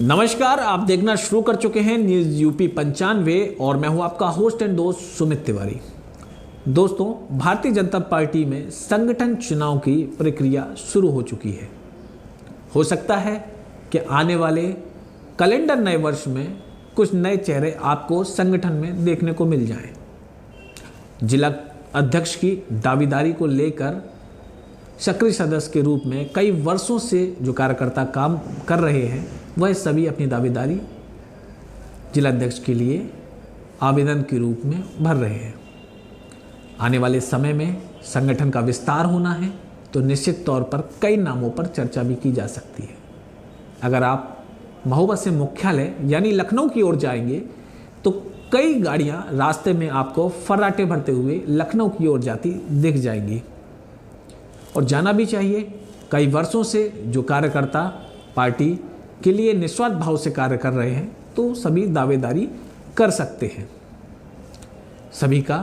नमस्कार, आप देखना शुरू कर चुके हैं न्यूज़ यूपी 95 और मैं हूं आपका होस्ट एंड दोस्त सुमित तिवारी। दोस्तों, भारतीय जनता पार्टी में संगठन चुनाव की प्रक्रिया शुरू हो चुकी है। हो सकता है कि आने वाले कैलेंडर नए वर्ष में कुछ नए चेहरे आपको संगठन में देखने को मिल जाएं। जिला अध्यक्ष की दावेदारी को लेकर सक्रिय सदस्य के रूप में कई वर्षों से जो कार्यकर्ता काम कर रहे हैं वह सभी अपनी दावेदारी जिला अध्यक्ष के लिए आवेदन के रूप में भर रहे हैं। आने वाले समय में संगठन का विस्तार होना है तो निश्चित तौर पर कई नामों पर चर्चा भी की जा सकती है। अगर आप महोबा से मुख्यालय यानी लखनऊ की ओर जाएंगे तो कई गाड़ियां रास्ते में आपको फर्राटे भरते हुए लखनऊ की ओर जाती दिख जाएंगी और जाना भी चाहिए। कई वर्षों से जो कार्यकर्ता पार्टी के लिए निस्वार्थ भाव से कार्य कर रहे हैं तो सभी दावेदारी कर सकते हैं। सभी का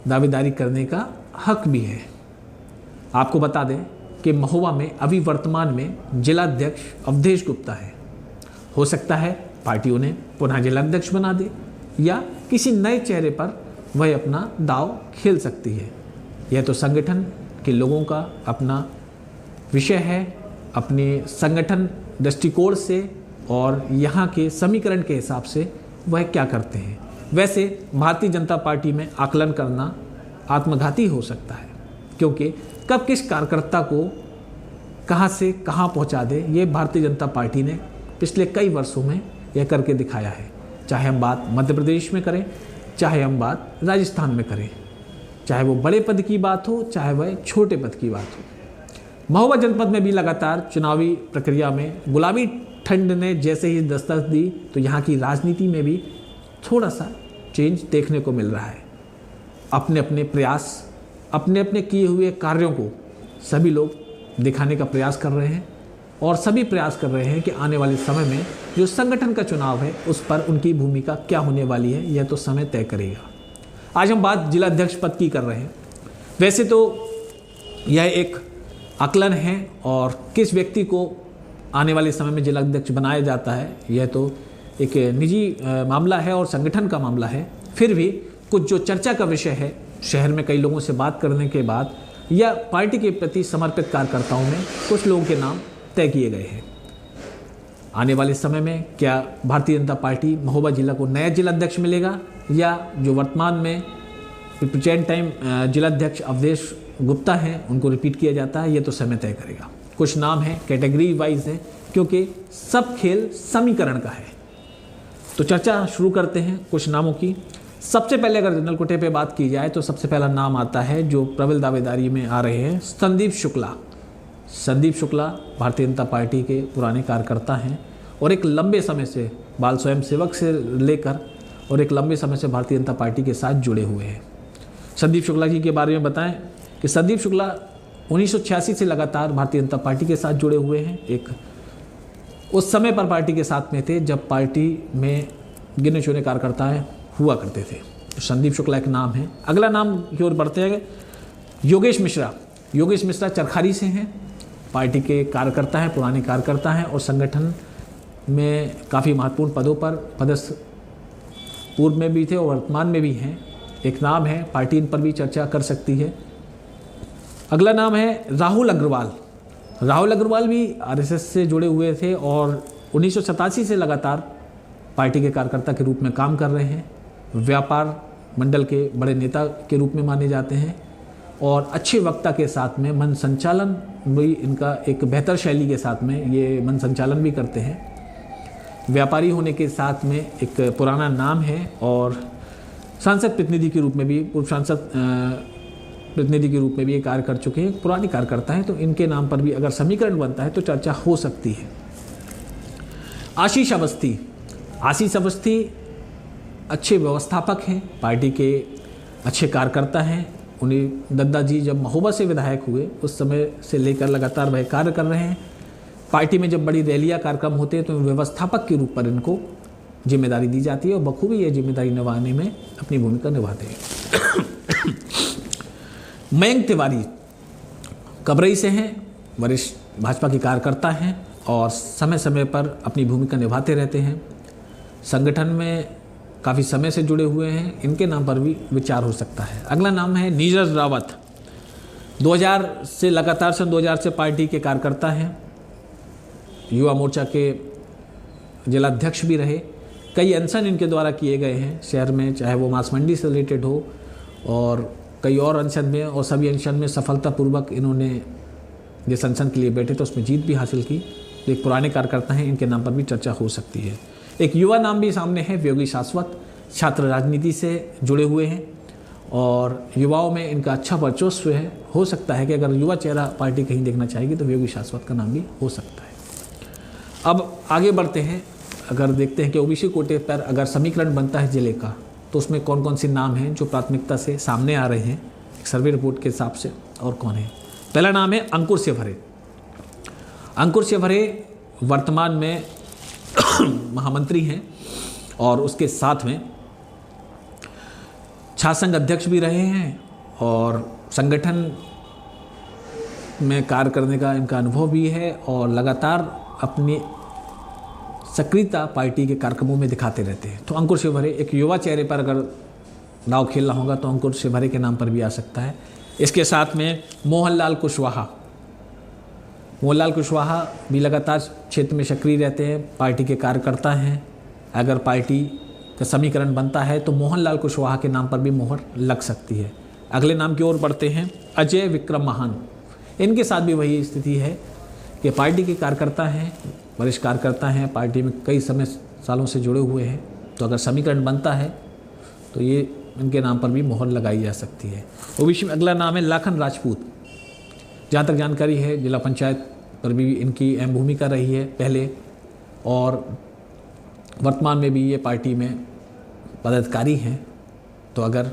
दावेदारी करने का हक भी है। आपको बता दें कि महोबा में अभी वर्तमान में जिला अध्यक्ष अवधेश गुप्ता है। हो सकता है पार्टी उन्हें पुनः जिला अध्यक्ष बना दे या किसी नए चेहरे पर वह अपना दांव खेल सकती है। यह तो संगठन के लोगों का अपना विषय है, अपने संगठन दृष्टिकोण से और यहाँ के समीकरण के हिसाब से वह क्या करते हैं। वैसे भारतीय जनता पार्टी में आकलन करना आत्मघाती हो सकता है, क्योंकि कब किस कार्यकर्ता को कहाँ से कहाँ पहुँचा दे ये भारतीय जनता पार्टी ने पिछले कई वर्षों में यह करके दिखाया है। चाहे हम बात मध्य प्रदेश में करें, चाहे हम बात राजस्थान में करें, चाहे वो बड़े पद की बात हो, चाहे वह छोटे पद की बात हो। महोबा जनपद में भी लगातार चुनावी प्रक्रिया में गुलाबी ठंड ने जैसे ही दस्तक दी तो यहाँ की राजनीति में भी थोड़ा सा चेंज देखने को मिल रहा है। अपने अपने प्रयास, अपने अपने किए हुए कार्यों को सभी लोग दिखाने का प्रयास कर रहे हैं और सभी प्रयास कर रहे हैं कि आने वाले समय में जो संगठन का चुनाव है उस पर उनकी भूमिका क्या होने वाली है यह तो समय तय करेगा। आज हम बात जिला अध्यक्ष पद की कर रहे हैं। वैसे तो यह एक आकलन है और किस व्यक्ति को आने वाले समय में जिला अध्यक्ष बनाया जाता है यह तो एक निजी मामला है और संगठन का मामला है। फिर भी कुछ जो चर्चा का विषय है, शहर में कई लोगों से बात करने के बाद या पार्टी के प्रति समर्पित कार्यकर्ताओं में कुछ लोगों के नाम तय किए गए हैं। आने वाले समय में क्या भारतीय जनता पार्टी महोबा जिला को नया जिला अध्यक्ष मिलेगा या जो वर्तमान में प्रेजेंट टाइम जिला अध्यक्ष अवधेश गुप्ता हैं उनको रिपीट किया जाता है, ये तो समय तय करेगा। कुछ नाम हैं कैटेगरी वाइज हैं, क्योंकि सब खेल समीकरण का है। तो चर्चा शुरू करते हैं कुछ नामों की। सबसे पहले अगर जनरल कोटे पे बात की जाए तो सबसे पहला नाम आता है जो प्रबल दावेदारी में आ रहे हैं, संदीप शुक्ला। संदीप शुक्ला भारतीय जनता पार्टी के पुराने कार्यकर्ता हैं और एक लंबे समय से बाल स्वयं सेवक से लेकर और एक लंबे समय से भारतीय जनता पार्टी के साथ जुड़े हुए हैं। संदीप शुक्ला जी के बारे में बताएं कि संदीप शुक्ला 1986 से लगातार भारतीय जनता पार्टी के साथ जुड़े हुए हैं। एक उस समय पर पार्टी के साथ में थे जब पार्टी में गिने चुने कार्यकर्ता हुआ करते थे। तो संदीप शुक्ला एक नाम है। अगला नाम की ओर बढ़ते हैं, योगेश मिश्रा। योगेश मिश्रा चरखारी से हैं, पार्टी के कार्यकर्ता हैं, पुराने कार्यकर्ता हैं और संगठन में काफ़ी महत्वपूर्ण पदों पर पदस्थ पूर्व में भी थे और वर्तमान में भी हैं। एक नाम है, पार्टी इन पर भी चर्चा कर सकती है। अगला नाम है राहुल अग्रवाल। राहुल अग्रवाल भी आरएसएस से जुड़े हुए थे और 1987 से लगातार पार्टी के कार्यकर्ता के रूप में काम कर रहे हैं। व्यापार मंडल के बड़े नेता के रूप में माने जाते हैं और अच्छे वक्ता के साथ में मन संचालन भी इनका एक बेहतर शैली के साथ में ये मन संचालन भी करते हैं। व्यापारी होने के साथ में एक पुराना नाम है और सांसद प्रतिनिधि के रूप में भी, पूर्व सांसद प्रतिनिधि के रूप में भी ये कार्य कर चुके हैं, पुराने कार्यकर्ता हैं। तो इनके नाम पर भी अगर समीकरण बनता है तो चर्चा हो सकती है। आशीष अवस्थी। आशीष अवस्थी अच्छे व्यवस्थापक हैं, पार्टी के अच्छे कार्यकर्ता हैं। उन्हें दद्दा जी जब महोबा से विधायक हुए उस समय से लेकर लगातार वह कार्य कर रहे हैं। पार्टी में जब बड़ी रैलियाँ कार्यक्रम होते हैं तो व्यवस्थापक के रूप पर इनको जिम्मेदारी दी जाती है और बखूबी ये जिम्मेदारी निभाने में अपनी भूमिका निभाते हैं। मयंक तिवारी कबरई से हैं, वरिष्ठ भाजपा के कार्यकर्ता हैं और समय समय पर अपनी भूमिका निभाते रहते हैं। संगठन में काफ़ी समय से जुड़े हुए हैं, इनके नाम पर भी विचार हो सकता है। अगला नाम है नीरज रावत। 2000 से लगातार सन 2000 से पार्टी के कार्यकर्ता हैं, युवा मोर्चा के जिलाध्यक्ष भी रहे। कई अनशन इनके द्वारा किए गए हैं शहर में, चाहे वो मांस मंडी से रिलेटेड हो और कई और अनशन में, और सभी अनशन में सफलतापूर्वक इन्होंने जिस अनशन के लिए बैठे थे उसमें जीत भी हासिल की। एक पुराने कार्यकर्ता हैं, इनके नाम पर भी चर्चा हो सकती है। एक युवा नाम भी सामने है, योगी शाश्वत। छात्र राजनीति से जुड़े हुए हैं और युवाओं में इनका अच्छा वर्चस्व है। हो सकता है कि अगर युवा चेहरा पार्टी कहीं देखना चाहेगी तो योगी शाश्वत का नाम भी हो सकता है। अब आगे बढ़ते हैं, अगर देखते हैं कि ओबीसी कोटे पर अगर समीकरण बनता है जिले का तो उसमें कौन कौन से नाम हैं जो प्राथमिकता से सामने आ रहे हैं एक सर्वे रिपोर्ट के हिसाब से, और कौन है। पहला नाम है अंकुर सेवरे। अंकुर सेवरे वर्तमान में महामंत्री हैं और उसके साथ में छात्र संघ अध्यक्ष भी रहे हैं और संगठन में कार्य करने का इनका अनुभव भी है और लगातार अपनी सक्रियता पार्टी के कार्यक्रमों में दिखाते रहते हैं। तो अंकुर सेवरे एक युवा चेहरे पर अगर दाव खेलना होगा तो अंकुर सेवरे के नाम पर भी आ सकता है। इसके साथ में मोहनलाल कुशवाहा। मोहनलाल कुशवाहा भी लगातार क्षेत्र में सक्रिय रहते हैं, पार्टी के कार्यकर्ता हैं। अगर पार्टी का समीकरण बनता है तो मोहनलाल कुशवाहा के नाम पर भी मोहर लग सकती है। अगले नाम की ओर बढ़ते हैं, अजय विक्रम महान। इनके साथ भी वही स्थिति है कि पार्टी के कार्यकर्ता हैं, वरिष्ठ कार्यकर्ता हैं, पार्टी में कई सालों से जुड़े हुए हैं। तो अगर समीकरण बनता है तो ये इनके नाम पर भी मोहर लगाई जा सकती है। ओबीसी में अगला नाम है लाखन राजपूत। जहाँ तक जानकारी है जिला पंचायत पर भी इनकी अहम भूमिका रही है पहले, और वर्तमान में भी ये पार्टी में पदाधिकारी हैं। तो अगर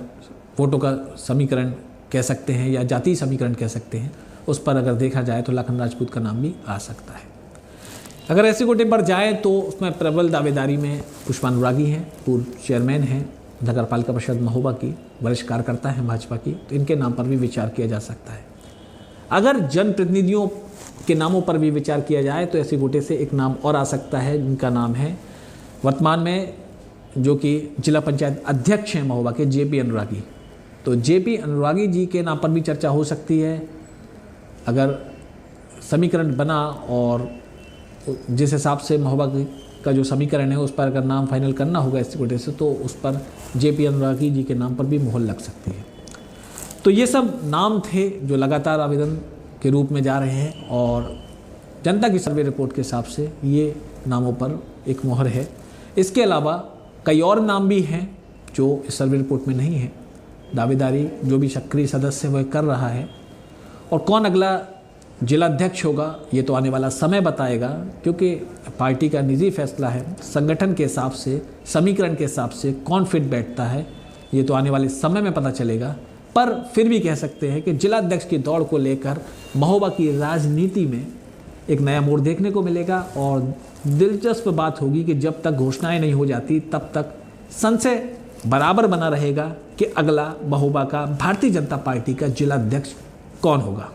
वोटों का समीकरण कह सकते हैं या जातीय समीकरण कह सकते हैं, उस पर अगर देखा जाए तो लाखन राजपूत का नाम भी आ सकता है। अगर ऐसे कोटे पर जाए तो उसमें प्रबल दावेदारी में पुष्पा अनुरागी हैं, पूर्व चेयरमैन हैं नगर पालिका परिषद महोबा की, वरिष्ठ कार्यकर्ता हैं भाजपा की, तो इनके नाम पर भी विचार किया जा सकता है। अगर जनप्रतिनिधियों के नामों पर भी विचार किया जाए तो ऐसे कोटे से एक नाम और आ सकता है जिनका नाम है वर्तमान में जो कि जिला पंचायत अध्यक्ष हैं महोबा के, जेपी अनुरागी। तो जेपी अनुरागी जी के नाम पर भी चर्चा हो सकती है। अगर समीकरण बना और जिस हिसाब से महोबा का जो समीकरण है उस पर अगर नाम फाइनल करना होगा इस कोटे से, तो उस पर जेपी अनुरागी जी के नाम पर भी मोहर लग सकती है। तो ये सब नाम थे जो लगातार आवेदन के रूप में जा रहे हैं और जनता की सर्वे रिपोर्ट के हिसाब से ये नामों पर एक मोहर है। इसके अलावा कई और नाम भी हैं जो इस सर्वे रिपोर्ट में नहीं है। दावेदारी जो भी सक्रिय सदस्य वह कर रहा है, और कौन अगला जिलाध्यक्ष होगा ये तो आने वाला समय बताएगा, क्योंकि पार्टी का निजी फैसला है। संगठन के हिसाब से, समीकरण के हिसाब से कौन फिट बैठता है ये तो आने वाले समय में पता चलेगा। पर फिर भी कह सकते हैं कि जिलाध्यक्ष की दौड़ को लेकर महोबा की राजनीति में एक नया मोड़ देखने को मिलेगा, और दिलचस्प बात होगी कि जब तक घोषणाएं नहीं हो जाती तब तक संशय बराबर बना रहेगा कि अगला महोबा का भारतीय जनता पार्टी का जिलाध्यक्ष कौन होगा।